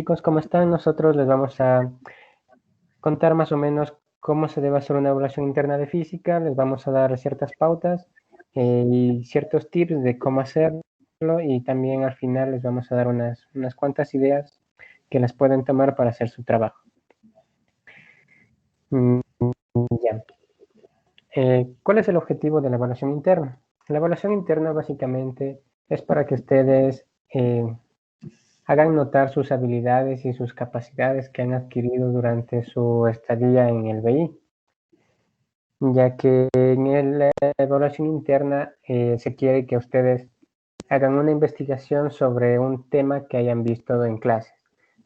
chicos, ¿cómo están? Nosotros les vamos a contar más o menos cómo se debe hacer una evaluación interna de física, les vamos a dar ciertas pautas y ciertos tips de cómo hacerlo y también al final les vamos a dar unas cuantas ideas que las pueden tomar para hacer su trabajo. Mm, Ya. ¿Cuál es el objetivo de la evaluación interna? La evaluación interna básicamente es para que ustedes hagan notar sus habilidades y sus capacidades que han adquirido durante su estadía en el BI, ya que en la evaluación interna se quiere que ustedes hagan una investigación sobre un tema que hayan visto en clases.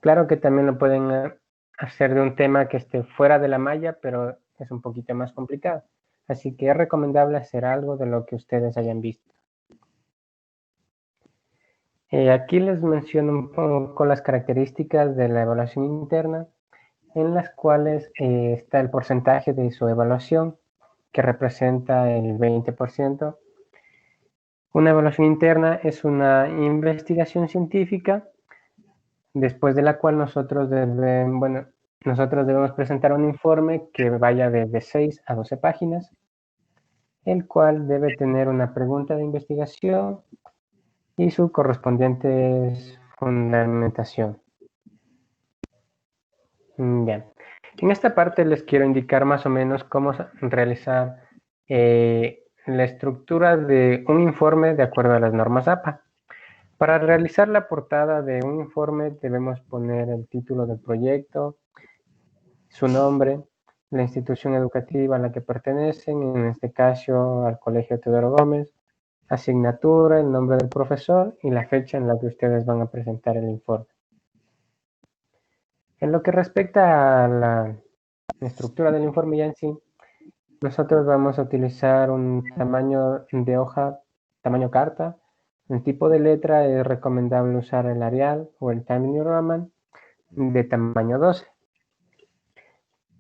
Claro que también lo pueden hacer de un tema que esté fuera de la malla, pero es un poquito más complicado. Así que es recomendable hacer algo de lo que ustedes hayan visto. Aquí les menciono un poco las características de la evaluación interna, en las cuales está el porcentaje de su evaluación, que representa el 20%. Una evaluación interna es una investigación científica, después de la cual nosotros debemos presentar un informe que vaya de 6 a 12 páginas, el cual debe tener una pregunta de investigación y su correspondiente fundamentación. Bien. En esta parte les quiero indicar más o menos cómo realizar la estructura de un informe de acuerdo a las normas APA. Para realizar la portada de un informe debemos poner el título del proyecto, su nombre, la institución educativa a la que pertenecen, en este caso al Colegio Teodoro Gómez, asignatura, el nombre del profesor y la fecha en la que ustedes van a presentar el informe. En lo que respecta a la estructura del informe ya en sí, nosotros vamos a utilizar un tamaño de hoja, tamaño carta. El tipo de letra es recomendable usar el Arial o el Times New Roman de tamaño 12.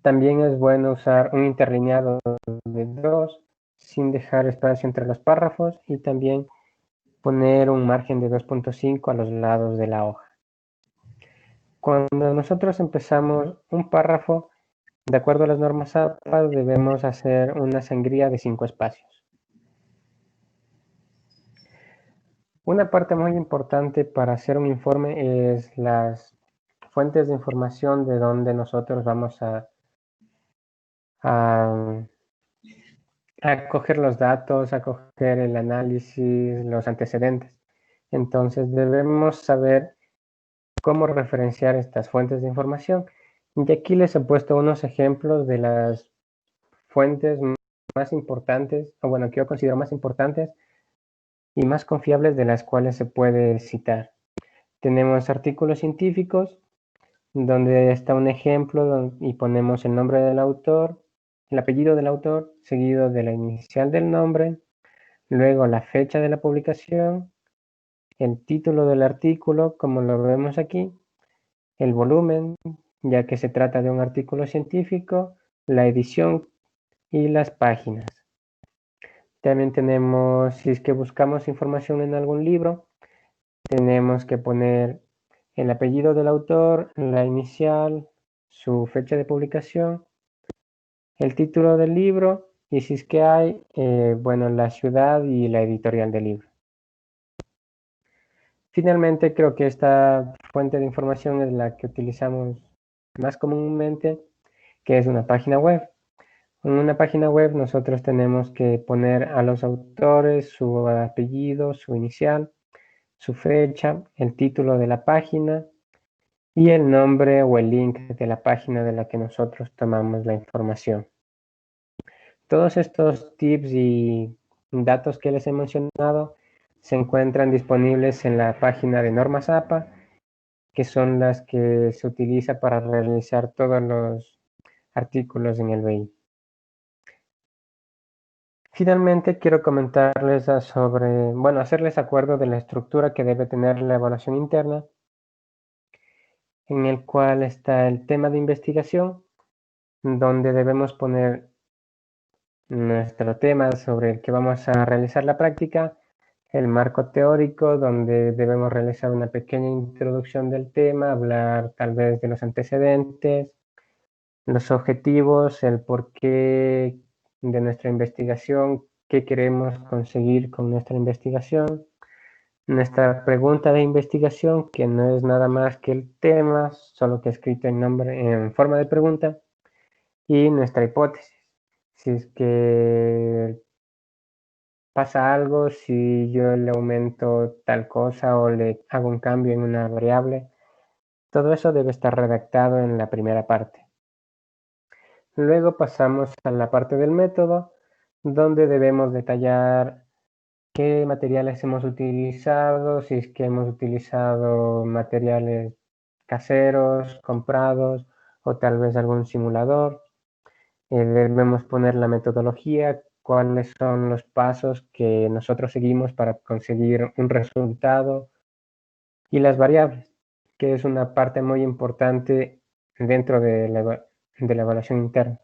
También es bueno usar un interlineado de 2 sin dejar espacio entre los párrafos y también poner un margen de 2.5 a los lados de la hoja. Cuando nosotros empezamos un párrafo, de acuerdo a las normas APA, debemos hacer una sangría de 5 espacios. Una parte muy importante para hacer un informe es las fuentes de información de donde nosotros vamos a coger los datos, a coger el análisis, los antecedentes. Entonces debemos saber cómo referenciar estas fuentes de información. Y aquí les he puesto unos ejemplos de las fuentes más importantes, o bueno, que yo considero más importantes y más confiables de las cuales se puede citar. Tenemos artículos científicos, donde está un ejemplo y ponemos el nombre del autor, el apellido del autor, seguido de la inicial del nombre, luego la fecha de la publicación, el título del artículo, como lo vemos aquí, el volumen, ya que se trata de un artículo científico, la edición y las páginas. También tenemos, si es que buscamos información en algún libro, tenemos que poner el apellido del autor, la inicial, su fecha de publicación, el título del libro y si es que hay, bueno, la ciudad y la editorial del libro. Finalmente, creo que esta fuente de información es la que utilizamos más comúnmente, que es una página web. En una página web nosotros tenemos que poner a los autores su apellido, su inicial, su fecha, el título de la página y el nombre o el link de la página de la que nosotros tomamos la información. Todos estos tips y datos que les he mencionado se encuentran disponibles en la página de Normas APA, que son las que se utiliza para realizar todos los artículos en el BI. Finalmente, quiero comentarles hacerles acuerdo de la estructura que debe tener la evaluación interna, en el cual está el tema de investigación, donde debemos poner nuestro tema sobre el que vamos a realizar la práctica, el marco teórico, donde debemos realizar una pequeña introducción del tema, hablar tal vez de los antecedentes, los objetivos, el porqué de nuestra investigación, qué queremos conseguir con nuestra investigación, nuestra pregunta de investigación, que no es nada más que el tema, solo que escrito en forma de pregunta, y nuestra hipótesis. Si es que pasa algo, si yo le aumento tal cosa o le hago un cambio en una variable, todo eso debe estar redactado en la primera parte. Luego pasamos a la parte del método, donde debemos detallar qué materiales hemos utilizado, si es que hemos utilizado materiales caseros, comprados o tal vez algún simulador. Debemos poner la metodología, cuáles son los pasos que nosotros seguimos para conseguir un resultado y las variables, que es una parte muy importante dentro de la evaluación interna.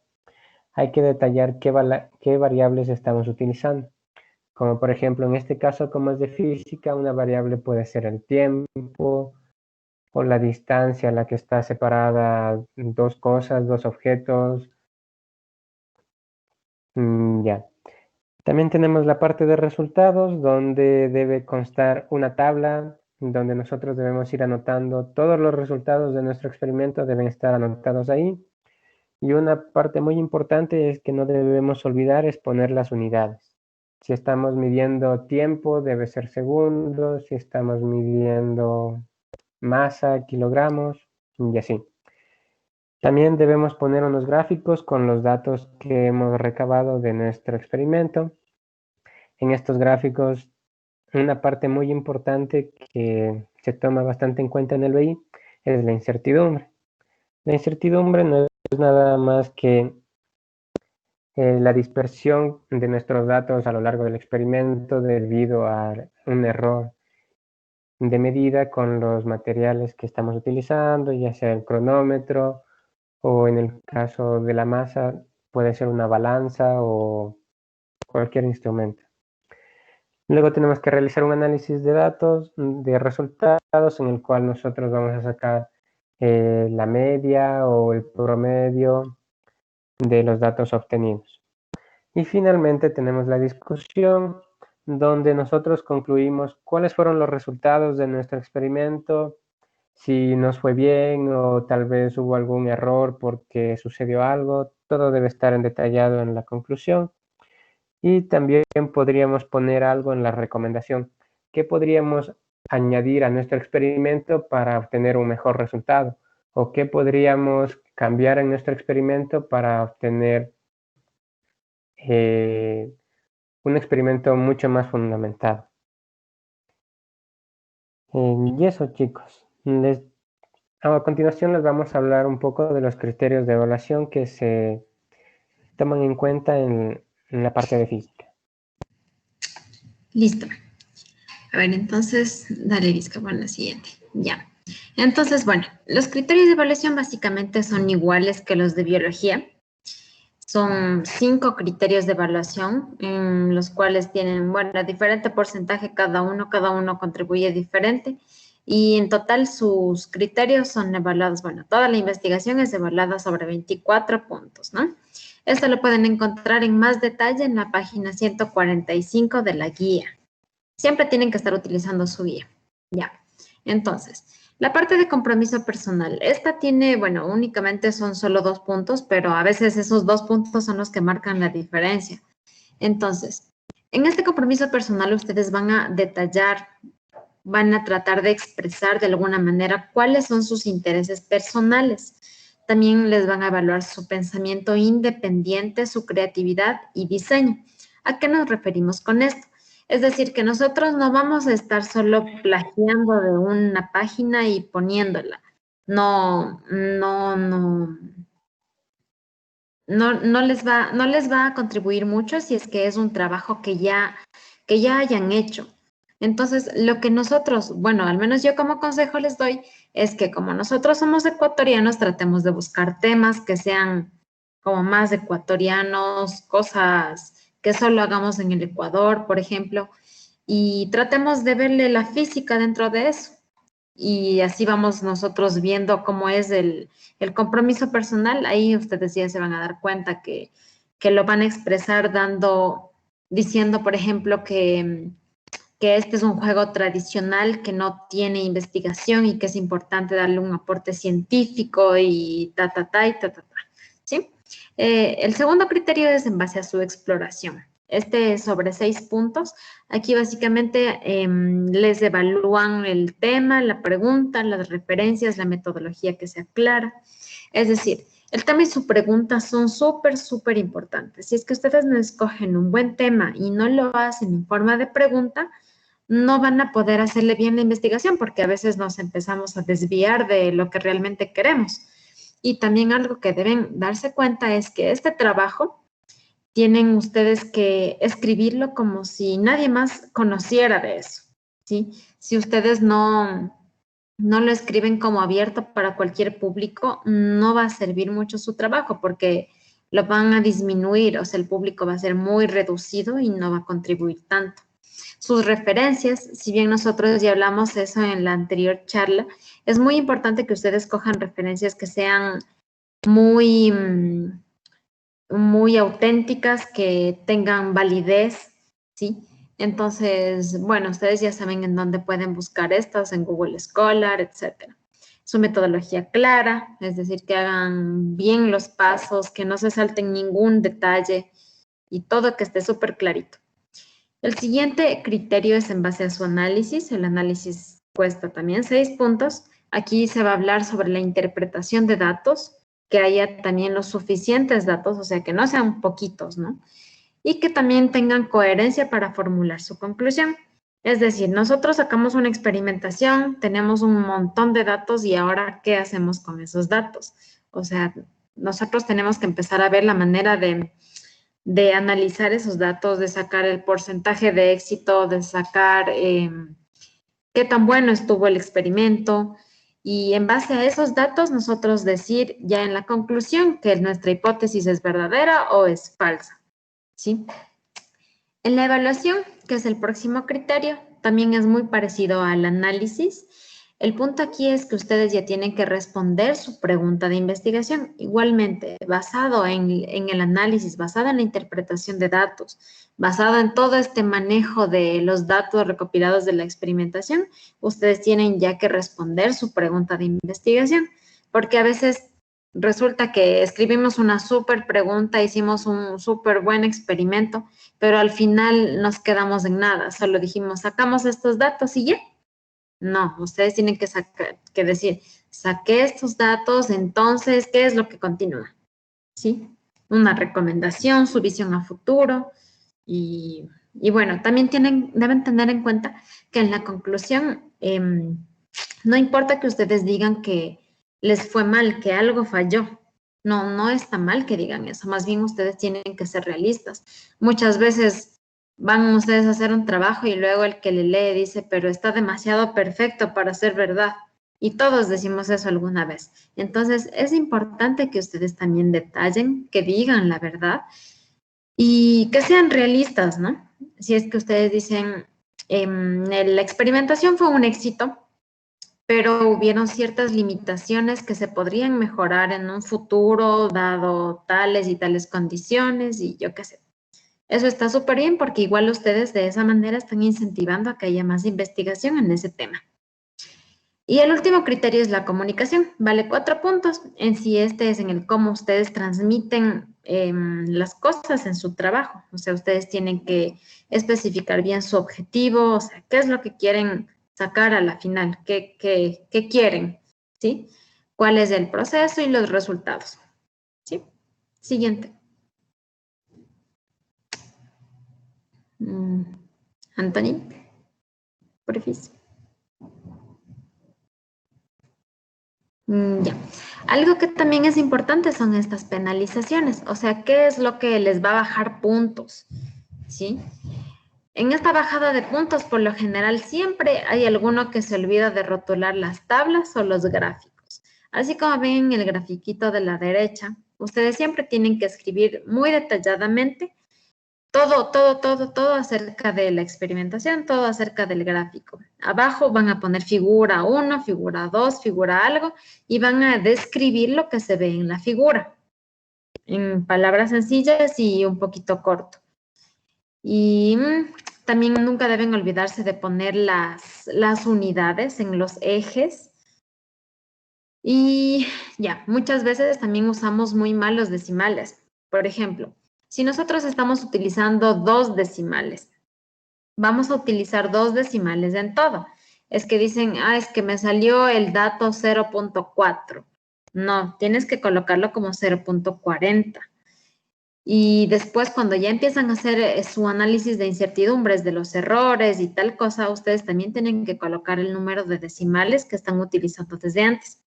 Hay que detallar qué variables estamos utilizando. Como por ejemplo, en este caso, como es de física, una variable puede ser el tiempo o la distancia a la que está separada dos cosas, dos objetos. Ya. También tenemos la parte de resultados, donde debe constar una tabla, donde nosotros debemos ir anotando todos los resultados de nuestro experimento, deben estar anotados ahí. Y una parte muy importante es que no debemos olvidar es poner las unidades. Si estamos midiendo tiempo, debe ser segundos. Si estamos midiendo masa, kilogramos, y así. También debemos poner unos gráficos con los datos que hemos recabado de nuestro experimento. En estos gráficos, una parte muy importante que se toma bastante en cuenta en el BI es la incertidumbre. La incertidumbre no es nada más que la dispersión de nuestros datos a lo largo del experimento debido a un error de medida con los materiales que estamos utilizando, ya sea el cronómetro o en el caso de la masa puede ser una balanza o cualquier instrumento. Luego tenemos que realizar un análisis de datos, de resultados, en el cual nosotros vamos a sacar la media o el promedio de los datos obtenidos. Y finalmente tenemos la discusión donde nosotros concluimos cuáles fueron los resultados de nuestro experimento, si nos fue bien o tal vez hubo algún error porque sucedió algo. Todo debe estar detallado en la conclusión. Y también podríamos poner algo en la recomendación. ¿Qué podríamos añadir a nuestro experimento para obtener un mejor resultado? ¿O qué podríamos cambiar en nuestro experimento para obtener un experimento mucho más fundamentado? Y eso, chicos. A continuación les vamos a hablar un poco de los criterios de evaluación que se toman en cuenta en la parte de física. Listo. A ver, entonces, dale, Vizca, para la siguiente. Ya. Entonces, bueno, los criterios de evaluación básicamente son iguales que los de biología. Son 5 criterios de evaluación, en los cuales tienen, bueno, diferente porcentaje cada uno contribuye diferente. Y en total sus criterios son evaluados, bueno, toda la investigación es evaluada sobre 24 puntos, ¿no? Esto lo pueden encontrar en más detalle en la página 145 de la guía. Siempre tienen que estar utilizando su guía. Ya. Entonces, la parte de compromiso personal. Esta tiene, bueno, únicamente son solo 2 puntos, pero a veces esos 2 puntos son los que marcan la diferencia. Entonces, en este compromiso personal ustedes van a detallar, van a tratar de expresar de alguna manera cuáles son sus intereses personales. También les van a evaluar su pensamiento independiente, su creatividad y diseño. ¿A qué nos referimos con esto? Es decir, que nosotros no vamos a estar solo plagiando de una página y poniéndola. No les va a contribuir mucho si es que es un trabajo que ya hayan hecho. Entonces, lo que nosotros, bueno, al menos yo como consejo les doy, es que como nosotros somos ecuatorianos, tratemos de buscar temas que sean como más ecuatorianos, cosas que solo hagamos en el Ecuador, por ejemplo, y tratemos de verle la física dentro de eso. Y así vamos nosotros viendo cómo es el compromiso personal. Ahí ustedes ya se van a dar cuenta que lo van a expresar diciendo, por ejemplo, que este es un juego tradicional que no tiene investigación y que es importante darle un aporte científico y ¿sí? El segundo criterio es en base a su exploración. Este es sobre 6 puntos. Aquí básicamente les evalúan el tema, la pregunta, las referencias, la metodología que se aclara. Es decir, el tema y su pregunta son súper importantes. Si es que ustedes no escogen un buen tema y no lo hacen en forma de pregunta, no van a poder hacerle bien la investigación porque a veces nos empezamos a desviar de lo que realmente queremos. Y también algo que deben darse cuenta es que este trabajo tienen ustedes que escribirlo como si nadie más conociera de eso, ¿sí? Si ustedes no lo escriben como abierto para cualquier público, no va a servir mucho su trabajo porque lo van a disminuir, o sea, el público va a ser muy reducido y no va a contribuir tanto. Sus referencias, si bien nosotros ya hablamos eso en la anterior charla, es muy importante que ustedes cojan referencias que sean muy, muy auténticas, que tengan validez, ¿sí? Entonces, bueno, ustedes ya saben en dónde pueden buscar estas, en Google Scholar, etcétera. Su metodología clara, es decir, que hagan bien los pasos, que no se salten ningún detalle y todo que esté súper clarito. El siguiente criterio es en base a su análisis. El análisis cuesta también 6 puntos. Aquí se va a hablar sobre la interpretación de datos, que haya también los suficientes datos, o sea, que no sean poquitos, ¿no? Y que también tengan coherencia para formular su conclusión. Es decir, nosotros sacamos una experimentación, tenemos un montón de datos y ahora, ¿qué hacemos con esos datos? O sea, nosotros tenemos que empezar a ver la manera de analizar esos datos, de sacar el porcentaje de éxito, de sacar qué tan bueno estuvo el experimento y en base a esos datos nosotros decir ya en la conclusión que nuestra hipótesis es verdadera o es falsa, ¿sí? En la evaluación, que es el próximo criterio, también es muy parecido al análisis. El punto aquí es que ustedes ya tienen que responder su pregunta de investigación, igualmente basado en el análisis, basado en la interpretación de datos, basado en todo este manejo de los datos recopilados de la experimentación, ustedes tienen ya que responder su pregunta de investigación, porque a veces resulta que escribimos una súper pregunta, hicimos un súper buen experimento, pero al final nos quedamos en nada, solo dijimos, sacamos estos datos y ya. No, ustedes tienen que decir, saqué estos datos, entonces, ¿qué es lo que continúa? ¿Sí? Una recomendación, su visión a futuro y bueno, también deben tener en cuenta que en la conclusión no importa que ustedes digan que les fue mal, que algo falló. No está mal que digan eso, más bien ustedes tienen que ser realistas. Muchas veces van ustedes a hacer un trabajo y luego el que le lee dice, pero está demasiado perfecto para ser verdad. Y todos decimos eso alguna vez. Entonces, es importante que ustedes también detallen, que digan la verdad y que sean realistas, ¿no? Si es que ustedes dicen, la experimentación fue un éxito, pero hubieron ciertas limitaciones que se podrían mejorar en un futuro, dado tales y tales condiciones y yo qué sé. Eso está súper bien porque igual ustedes de esa manera están incentivando a que haya más investigación en ese tema. Y el último criterio es la comunicación. Vale 4 puntos. En sí, este es en el cómo ustedes transmiten las cosas en su trabajo. O sea, ustedes tienen que especificar bien su objetivo, o sea, qué es lo que quieren sacar a la final, qué quieren, ¿sí? ¿Cuál es el proceso y los resultados? ¿Sí? Siguiente. Anthony, porfis. Ya. Algo que también es importante son estas penalizaciones, o sea, ¿qué es lo que les va a bajar puntos? ¿Sí? En esta bajada de puntos, por lo general, siempre hay alguno que se olvida de rotular las tablas o los gráficos. Así como ven en el grafiquito de la derecha, ustedes siempre tienen que escribir muy detalladamente todo acerca de la experimentación, todo acerca del gráfico. Abajo van a poner figura 1, figura 2, figura algo, y van a describir lo que se ve en la figura, en palabras sencillas y un poquito corto. Y también nunca deben olvidarse de poner las unidades en los ejes. Y ya, muchas veces también usamos muy mal los decimales. Por ejemplo, si nosotros estamos utilizando 2 decimales, vamos a utilizar 2 decimales en todo. Es que dicen, es que me salió el dato 0.4. No, tienes que colocarlo como 0.40. Y después, cuando ya empiezan a hacer su análisis de incertidumbres de los errores y tal cosa, ustedes también tienen que colocar el número de decimales que están utilizando desde antes.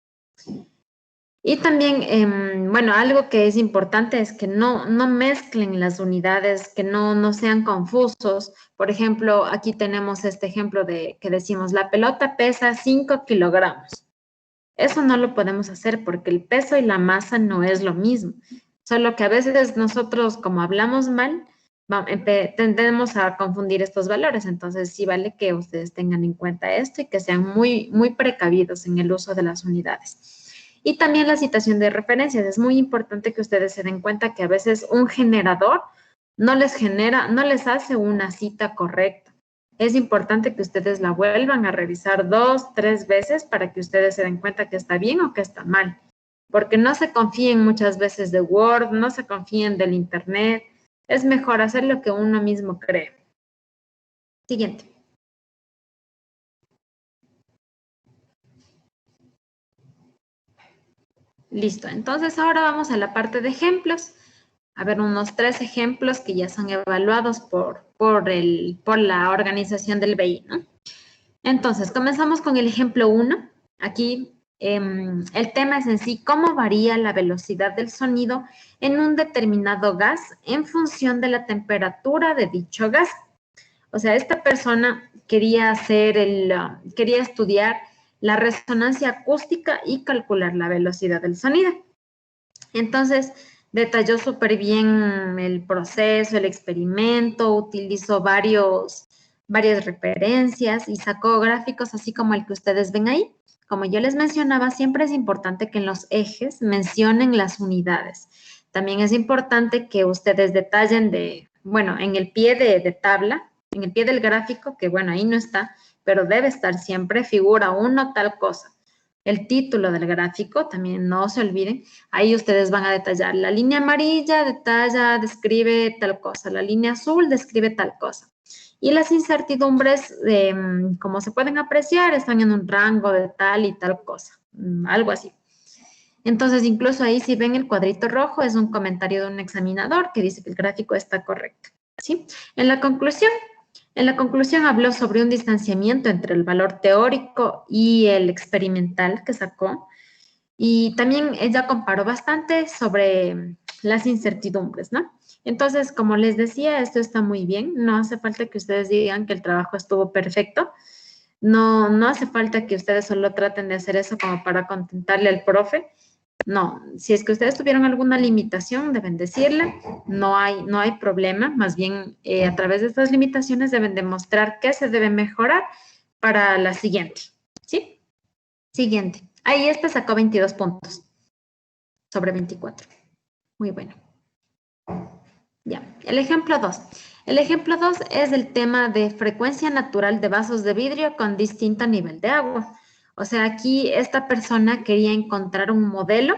Y también, bueno, algo que es importante es que no mezclen las unidades, que no sean confusos. Por ejemplo, aquí tenemos este ejemplo de que decimos, la pelota pesa 5 kilogramos. Eso no lo podemos hacer porque el peso y la masa no es lo mismo. Solo que a veces nosotros, como hablamos mal, tendemos a confundir estos valores. Entonces, sí vale que ustedes tengan en cuenta esto y que sean muy, muy precavidos en el uso de las unidades. Y también la citación de referencias. Es muy importante que ustedes se den cuenta que a veces un generador no les hace una cita correcta. Es importante que ustedes la vuelvan a revisar 2, 3 veces para que ustedes se den cuenta que está bien o que está mal. Porque no se confíen muchas veces de Word, no se confíen del Internet. Es mejor hacer lo que uno mismo cree. Siguiente. Listo, entonces ahora vamos a la parte de ejemplos. A ver, unos 3 ejemplos que ya son evaluados por la organización del BI, ¿no? Entonces, comenzamos con el ejemplo 1. Aquí el tema es en sí cómo varía la velocidad del sonido en un determinado gas en función de la temperatura de dicho gas. O sea, esta persona quería estudiar la resonancia acústica y calcular la velocidad del sonido. Entonces, detalló súper bien el proceso, el experimento, utilizó varias referencias y sacó gráficos así como el que ustedes ven ahí. Como yo les mencionaba, siempre es importante que en los ejes mencionen las unidades. También es importante que ustedes detallen en el pie de tabla, en el pie del gráfico, que bueno, ahí no está, pero debe estar siempre figura 1 tal cosa. El título del gráfico, también no se olviden, ahí ustedes van a detallar. La línea amarilla describe tal cosa, la línea azul describe tal cosa. Y las incertidumbres, como se pueden apreciar, están en un rango de tal y tal cosa, algo así. Entonces, incluso ahí si ven el cuadrito rojo, es un comentario de un examinador que dice que el gráfico está correcto, ¿sí? En la conclusión habló sobre un distanciamiento entre el valor teórico y el experimental que sacó. Y también ella comparó bastante sobre las incertidumbres, ¿no? Entonces, como les decía, esto está muy bien. No hace falta que ustedes digan que el trabajo estuvo perfecto. No hace falta que ustedes solo traten de hacer eso como para contentarle al profe. No, si es que ustedes tuvieron alguna limitación, deben decirla, no hay problema, más bien a través de estas limitaciones deben demostrar qué se debe mejorar para la siguiente, ¿sí? Siguiente, ahí sacó 22 puntos sobre 24, muy bueno. Ya, el ejemplo 2. El ejemplo 2 es el tema de frecuencia natural de vasos de vidrio con distinto nivel de agua. O sea, aquí esta persona quería encontrar un modelo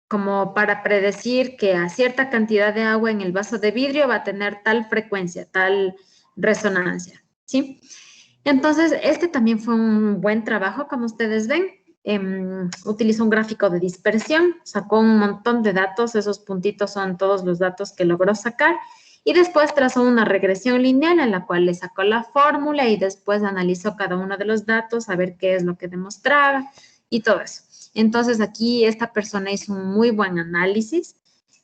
como para predecir que a cierta cantidad de agua en el vaso de vidrio va a tener tal frecuencia, tal resonancia, ¿sí? Entonces, este también fue un buen trabajo, como ustedes ven. Utilizó un gráfico de dispersión, sacó un montón de datos, esos puntitos son todos los datos que logró sacar, y después trazó una regresión lineal en la cual le sacó la fórmula y después analizó cada uno de los datos a ver qué es lo que demostraba y todo eso. Entonces aquí esta persona hizo un muy buen análisis,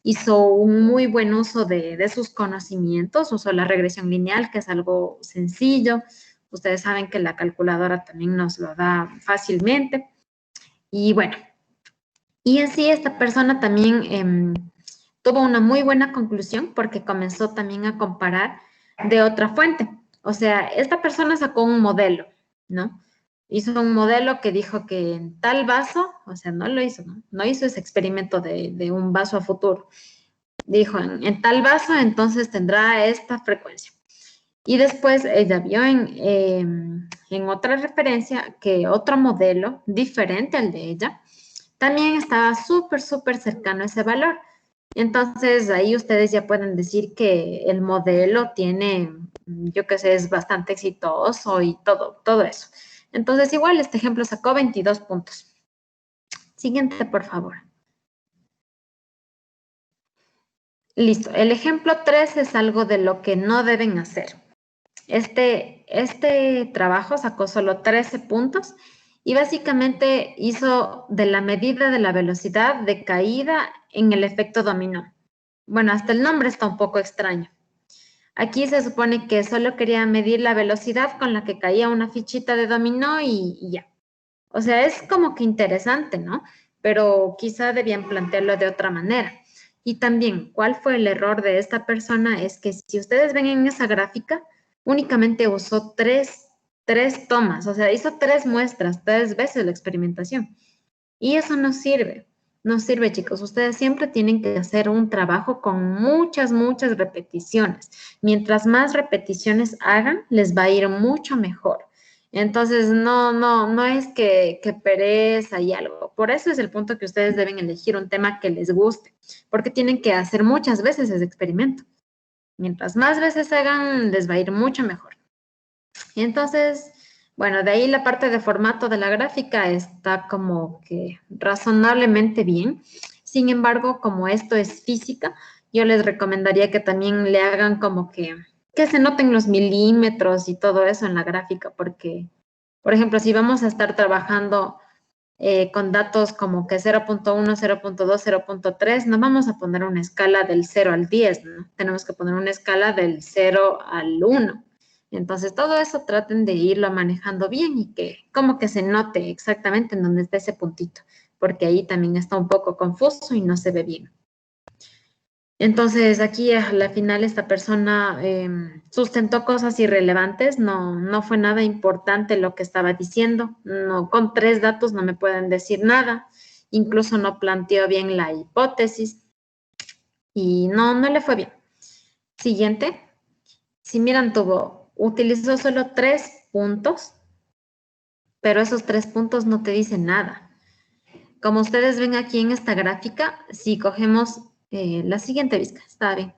hizo un muy buen uso de sus conocimientos, usó la regresión lineal, que es algo sencillo. Ustedes saben que la calculadora también nos lo da fácilmente. Y bueno, y en sí esta persona también tuvo una muy buena conclusión porque comenzó también a comparar de otra fuente. O sea, esta persona sacó un modelo, ¿no? Hizo un modelo que dijo que en tal vaso, o sea, no lo hizo, ¿no? No hizo ese experimento de un vaso a futuro. Dijo, en tal vaso entonces tendrá esta frecuencia. Y después ella vio en otra referencia que otro modelo diferente al de ella también estaba súper, súper cercano a ese valor. Entonces ahí ustedes ya pueden decir que el modelo tiene, yo qué sé, es bastante exitoso y todo eso. Entonces igual este ejemplo sacó 22 puntos. Siguiente, por favor. Listo. El ejemplo 3 es algo de lo que no deben hacer. Este trabajo sacó solo 13 puntos y básicamente hizo de la medida de la velocidad de caída en el efecto dominó. Bueno, hasta el nombre está un poco extraño. Aquí se supone que solo quería medir la velocidad con la que caía una fichita de dominó y ya. O sea, es como que interesante, ¿no? Pero quizá debían plantearlo de otra manera. Y también, ¿cuál fue el error de esta persona? Es que si ustedes ven en esa gráfica, únicamente usó tres tomas, o sea, hizo 3 muestras, 3 veces la experimentación. Y eso no sirve. No sirve, chicos. Ustedes siempre tienen que hacer un trabajo con muchas, muchas repeticiones. Mientras más repeticiones hagan, les va a ir mucho mejor. Entonces, no es que pereza y algo. Por eso es el punto que ustedes deben elegir un tema que les guste, porque tienen que hacer muchas veces ese experimento. Mientras más veces hagan, les va a ir mucho mejor. Y entonces, bueno, de ahí la parte de formato de la gráfica está como que razonablemente bien. Sin embargo, como esto es física, yo les recomendaría que también le hagan como que se noten los milímetros y todo eso en la gráfica, porque, por ejemplo, si vamos a estar trabajando con datos como que 0.1, 0.2, 0.3, no vamos a poner una escala del 0 al 10, ¿no? Tenemos que poner una escala del 0 al 1. Entonces, todo eso traten de irlo manejando bien y que como que se note exactamente en dónde está ese puntito, porque ahí también está un poco confuso y no se ve bien. Entonces, aquí a la final esta persona sustentó cosas irrelevantes, no fue nada importante lo que estaba diciendo, no, con 3 datos no me pueden decir nada, incluso no planteó bien la hipótesis y no le fue bien. Siguiente, si miran, utilizó solo 3 puntos, pero esos 3 puntos no te dicen nada. Como ustedes ven aquí en esta gráfica, si cogemos la siguiente vista, está bien.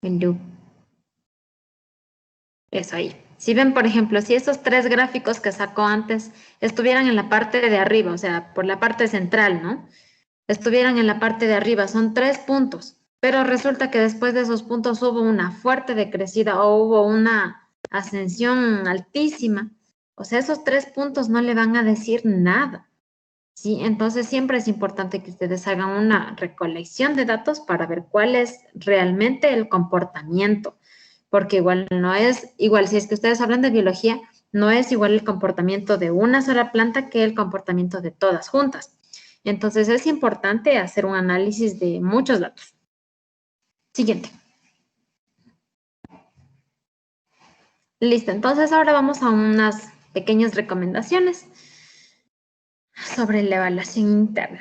El loop. Eso ahí. Si ven, por ejemplo, si esos 3 gráficos que sacó antes estuvieran en la parte de arriba, o sea, por la parte central, ¿no? Estuvieran en la parte de arriba, son 3 puntos, pero resulta que después de esos puntos hubo una fuerte decrecida o hubo una ascensión altísima. O sea, esos 3 puntos no le van a decir nada. Sí, entonces siempre es importante que ustedes hagan una recolección de datos para ver cuál es realmente el comportamiento, porque igual no es igual, si es que ustedes hablan de biología, no es igual el comportamiento de una sola planta que el comportamiento de todas juntas. Entonces es importante hacer un análisis de muchos datos. Siguiente. Listo, entonces ahora vamos a unas pequeñas recomendaciones sobre la evaluación interna.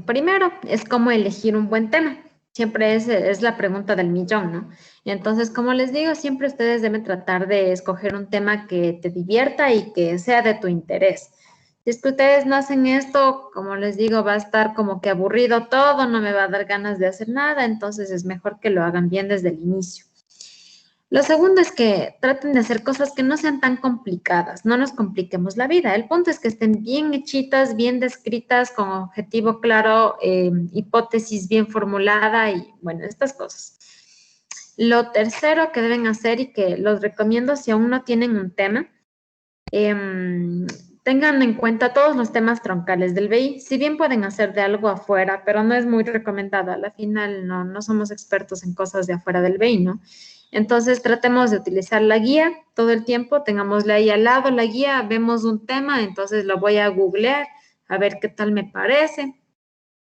Primero, es cómo elegir un buen tema. Siempre es la pregunta del millón, ¿no? Entonces, como les digo, siempre ustedes deben tratar de escoger un tema que te divierta y que sea de tu interés. Si es que ustedes no hacen esto, como les digo, va a estar como que aburrido todo, no me va a dar ganas de hacer nada, entonces es mejor que lo hagan bien desde el inicio. Lo segundo es que traten de hacer cosas que no sean tan complicadas, no nos compliquemos la vida. El punto es que estén bien hechitas, bien descritas, con objetivo claro, hipótesis bien formulada y bueno, estas cosas. Lo tercero que deben hacer y que los recomiendo si aún no tienen un tema, tengan en cuenta todos los temas troncales del BI. Si bien pueden hacer de algo afuera, pero no es muy recomendado. A la final no somos expertos en cosas de afuera del BI, ¿no? Entonces, tratemos de utilizar la guía todo el tiempo, tengámosla ahí al lado, la guía, vemos un tema, entonces lo voy a googlear, a ver qué tal me parece.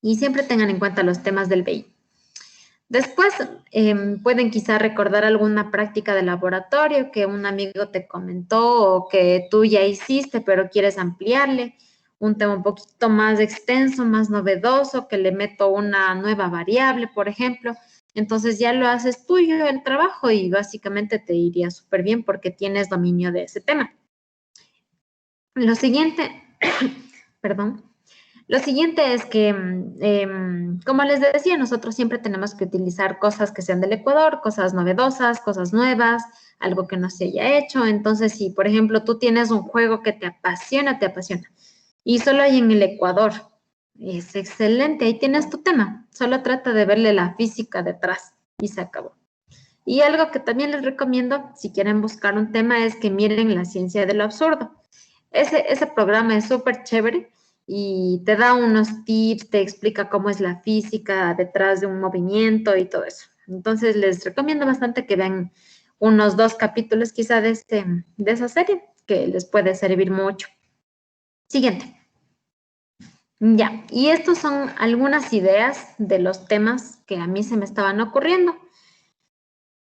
Y siempre tengan en cuenta los temas del BI. Después, pueden quizá recordar alguna práctica de laboratorio que un amigo te comentó o que tú ya hiciste, pero quieres ampliarle. Un tema un poquito más extenso, más novedoso, que le meto una nueva variable, por ejemplo. Entonces ya lo haces tuyo el trabajo y básicamente te iría súper bien porque tienes dominio de ese tema. Lo siguiente, perdón. Lo siguiente es que, como les decía, nosotros siempre tenemos que utilizar cosas que sean del Ecuador, cosas novedosas, cosas nuevas, algo que no se haya hecho. Entonces, si, por ejemplo, tú tienes un juego que te apasiona, y solo hay en el Ecuador, es excelente, ahí tienes tu tema. Solo trata de verle la física detrás y se acabó. Y algo que también les recomiendo, si quieren buscar un tema, es que miren La ciencia de lo absurdo. Ese programa es súper chévere y te da unos tips, te explica cómo es la física detrás de un movimiento y todo eso. Entonces, les recomiendo bastante que vean unos 2 capítulos quizá de esa serie, que les puede servir mucho. Siguiente. Ya, y estos son algunas ideas de los temas que a mí se me estaban ocurriendo.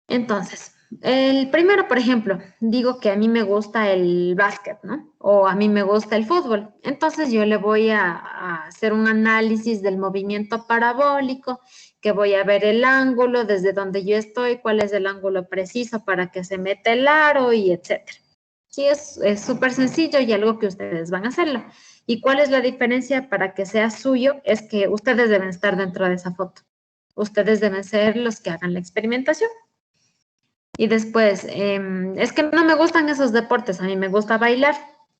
Entonces, el primero, por ejemplo, digo que a mí me gusta el básquet, ¿no? O a mí me gusta el fútbol. Entonces yo le voy a hacer un análisis del movimiento parabólico, que voy a ver el ángulo desde donde yo estoy, cuál es el ángulo preciso para que se meta el aro y etcétera. Sí, es súper sencillo y algo que ustedes van a hacerlo. ¿Y cuál es la diferencia para que sea suyo? Es que ustedes deben estar dentro de esa foto. Ustedes deben ser los que hagan la experimentación. Y después, es que no me gustan esos deportes, a mí me gusta bailar,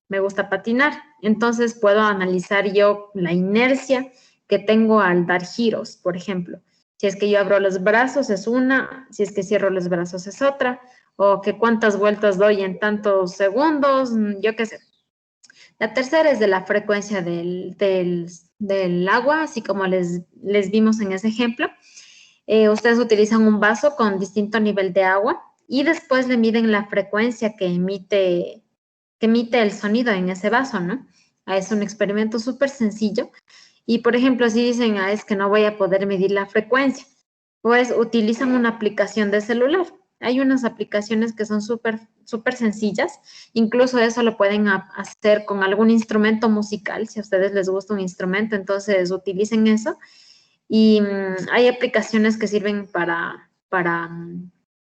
me gusta patinar, entonces puedo analizar yo la inercia que tengo al dar giros, por ejemplo. Si es que yo abro los brazos es una, si es que cierro los brazos es otra, o que cuántas vueltas doy en tantos segundos, yo qué sé. La tercera es de la frecuencia del agua, así como les vimos en ese ejemplo. Ustedes utilizan un vaso con distinto nivel de agua y después le miden la frecuencia que emite el sonido en ese vaso, ¿no? Es un experimento súper sencillo. Y, por ejemplo, si dicen, es que no voy a poder medir la frecuencia, pues utilizan una aplicación de celular. Hay unas aplicaciones que son súper, súper sencillas. Incluso eso lo pueden hacer con algún instrumento musical. Si a ustedes les gusta un instrumento, entonces utilicen eso. Y hay aplicaciones que sirven para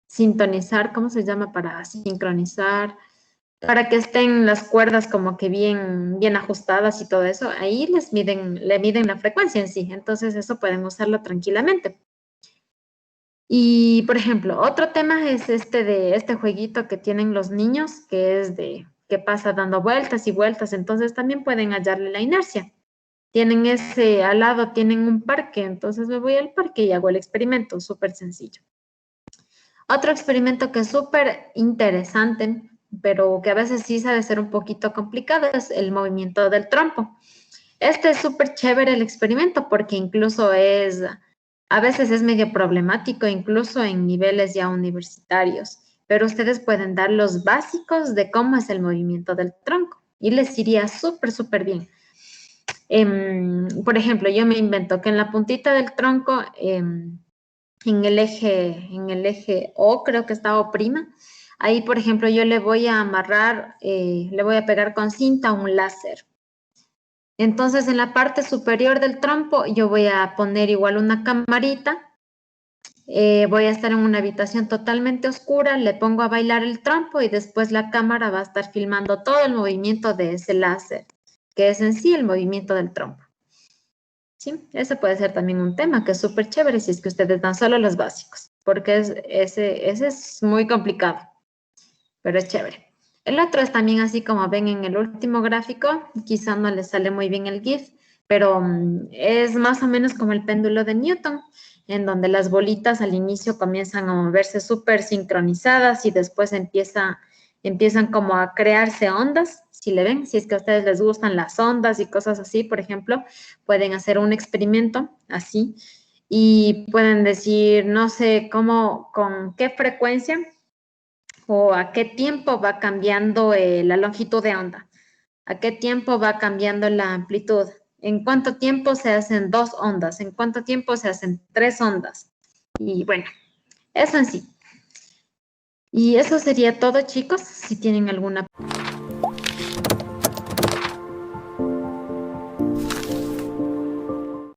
sintonizar, ¿cómo se llama? Para sincronizar, para que estén las cuerdas como que bien, bien ajustadas y todo eso. Ahí le miden la frecuencia en sí. Entonces eso pueden usarlo tranquilamente. Y, por ejemplo, otro tema es de este jueguito que tienen los niños, que es que pasa dando vueltas y vueltas. Entonces también pueden hallarle la inercia. Tienen al lado tienen un parque, entonces me voy al parque y hago el experimento, súper sencillo. Otro experimento que es súper interesante, pero que a veces sí sabe ser un poquito complicado, es el movimiento del trompo. Este es súper chévere el experimento porque incluso a veces es medio problemático, incluso en niveles ya universitarios, pero ustedes pueden dar los básicos de cómo es el movimiento del tronco y les iría súper, súper bien. Por ejemplo, yo me invento que en la puntita del tronco, en el eje O, creo que está O', ahí, por ejemplo, yo le voy a amarrar, le voy a pegar con cinta un láser. Entonces, en la parte superior del trompo, yo voy a poner igual una camarita. Voy a estar en una habitación totalmente oscura, le pongo a bailar el trompo y después la cámara va a estar filmando todo el movimiento de ese láser, que es en sí el movimiento del trompo. Sí, ese puede ser también un tema que es súper chévere si es que ustedes dan solo los básicos, porque ese es muy complicado, pero es chévere. El otro es también así como ven en el último gráfico, quizá no les sale muy bien el GIF, pero es más o menos como el péndulo de Newton, en donde las bolitas al inicio comienzan a moverse súper sincronizadas y después empiezan como a crearse ondas, si le ven, si es que a ustedes les gustan las ondas y cosas así, por ejemplo, pueden hacer un experimento así y pueden decir, no sé, cómo, con qué frecuencia o a qué tiempo va cambiando la longitud de onda, a qué tiempo va cambiando la amplitud, en cuánto tiempo se hacen 2 ondas, en cuánto tiempo se hacen 3 ondas. Y bueno, eso en sí. Y eso sería todo, chicos. Si tienen alguna